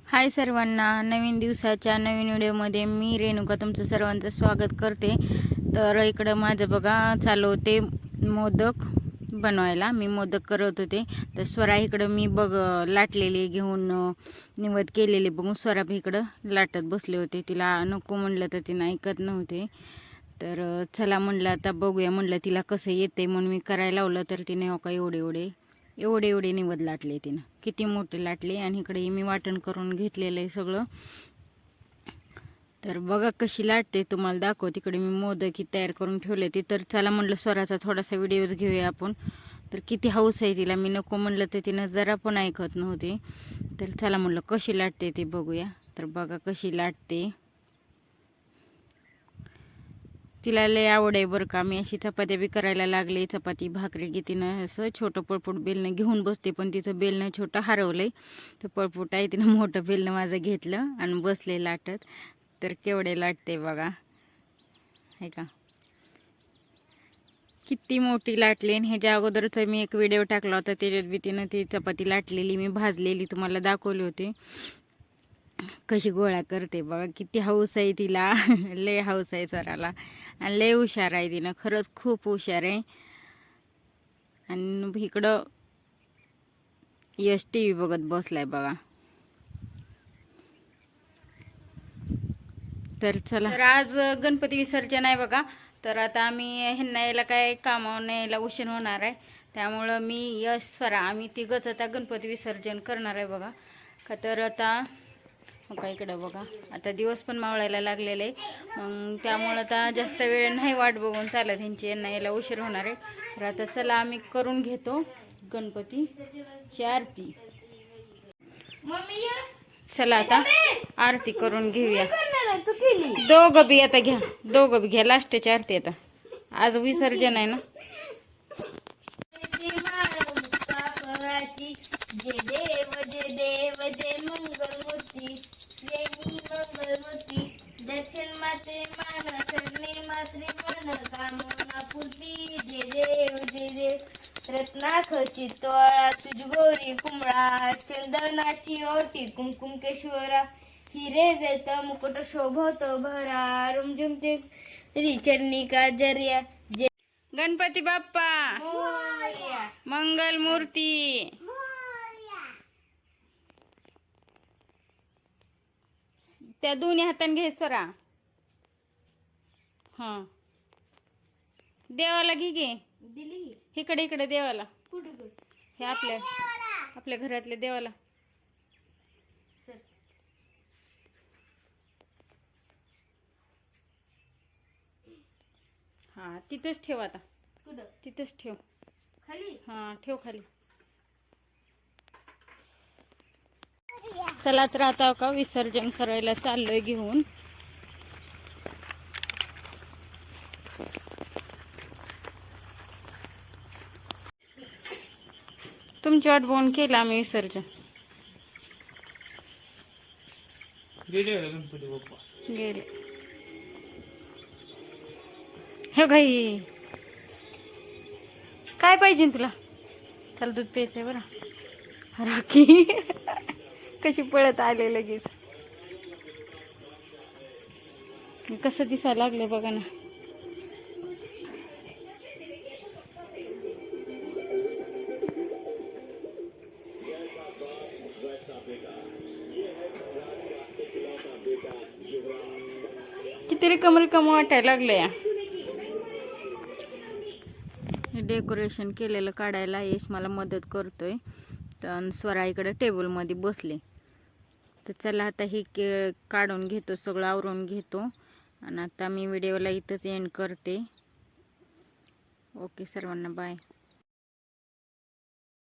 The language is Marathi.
हाय सर्वांना, नवीन दिवसाच्या नवीन व्हिडिओमध्ये मी रेणुका तुमचं सर्वांचं स्वागत करते। तर इकडं माझं बघा चालू होते मोदक बनवायला। मी मोदक करत होते तर स्वरा इकडं मी लाटलेली घेऊन निवद केलेली बघून स्वरा इकडं लाटत बसले होते। तिला नको म्हणलं तर तिनं ऐकत नव्हते। तर चला म्हणलं आता बघूया, म्हणलं तिला कसं येते म्हणून मी करायला लावलं। तर तिने हो का एवढे निवद लाटले तिनं, किती मोठे लाटले। आणि इकडे मी वाटण करून घेतलेलं आहे सगळं। तर बघा कशी लाटते, तुम्हाला दाखव। तिकडे मी मोदकी तयार करून ठेवले ती। तर चला म्हणलं स्वराचा थोडासा व्हिडिओज घेऊया आपण। तर किती हौस आहे तिला, मी नको म्हणलं तर तिनं जरा पण ऐकत नव्हते। तर चला म्हणलं कशी लाटते ते बघूया। तर बघा कशी लाटते, तिला लय आवड आहे बरं का। मी अशी चपात्या बी करायला लागले, चपाती भाकरी की तिनं असं छोटं पळपूट बेलणं घेऊन बसते। पण तिचं बेलणं छोटं हरवलंय, तर पळपूट आहे तिनं मोठं बेलणं माझं घेतलं आणि बसले लाटत। तर केवढे लाटते बघा, आहे का किती मोठी लाटली। आणि ह्याच्या अगोदरच मी एक व्हिडिओ टाकला होता, त्याच्यात बी तिनं ती चपाती लाटलेली मी भाजलेली तुम्हाला दाखवली होती। कशी गोळा करते बघा, किती हौस आहे तिला लय हौस आहे स्वराला, आणि लय हुशार आहे तिनं, खरंच खूप हुशार आहे। आणि इकडं यश टी व्ही बघत बसलाय बघा। तर चला, तर आज गणपती विसर्जन आहे बघा। तर आता आम्ही ह्यांना यायला काय कामावर यायला उशीर होणार आहे, त्यामुळं मी यश स्वरा आम्ही तिघंच आता गणपती विसर्जन करणार आहे बघा। का तर आता का इकडं बघा, आता दिवस पण मावळायला लागलेले आहे। मग त्यामुळं आता जास्त वेळ नाही वाट बघून चालत, ह्यांची यांना यायला उशीर होणार आहे। तर आता चला आम्ही करून घेतो गणपतीची आरती। चला आता आरती करून घेऊया। दोघं बी आता घ्या, दोघं बी घ्या, लास्टची आरती आता, आज विसर्जन आहे ना। रत्नाखची तोळा तुझ गोरी कुंबळा, चंदनाची ओटी कुमकुम केशवरा, हिरे जैत मुकुट शोभतो भरा, रुमझुमते चरणी काजर्या। गणपती बाप्पा मंगल मूर्ती। त्या दोन्ही हाताने घे स्वरा, हा देवाला घे इकडे इकडे देवाला, हे आपल्या घरातल्या देवाला। हा तिथेच ठेव आता, तिथेच ठेव खाली, हा ठेव खाली। चला तर आता का विसर्जन करायला चाललोय घेऊन। तुमची वाट बघून केलं आम्ही विसर्जन। गेले हे घाई, काय पाहिजे तुला? त्याला दूध प्यायचंय बरं। राखी कशी पळत आले लगेच, कसं दिसायला लागले बघा ना। किती रिकम वाटायला लागले। डेकोरेशन केलेलं काढायला यश मला मदत करतोय, तर स्वरा इकडे टेबलमध्ये बसले। तर चला आता ही काढून घेतो, सगळं आवरून घेतो, आणि आता मी व्हिडिओला इथंच एंड करते। ओके सर्वांना बाय।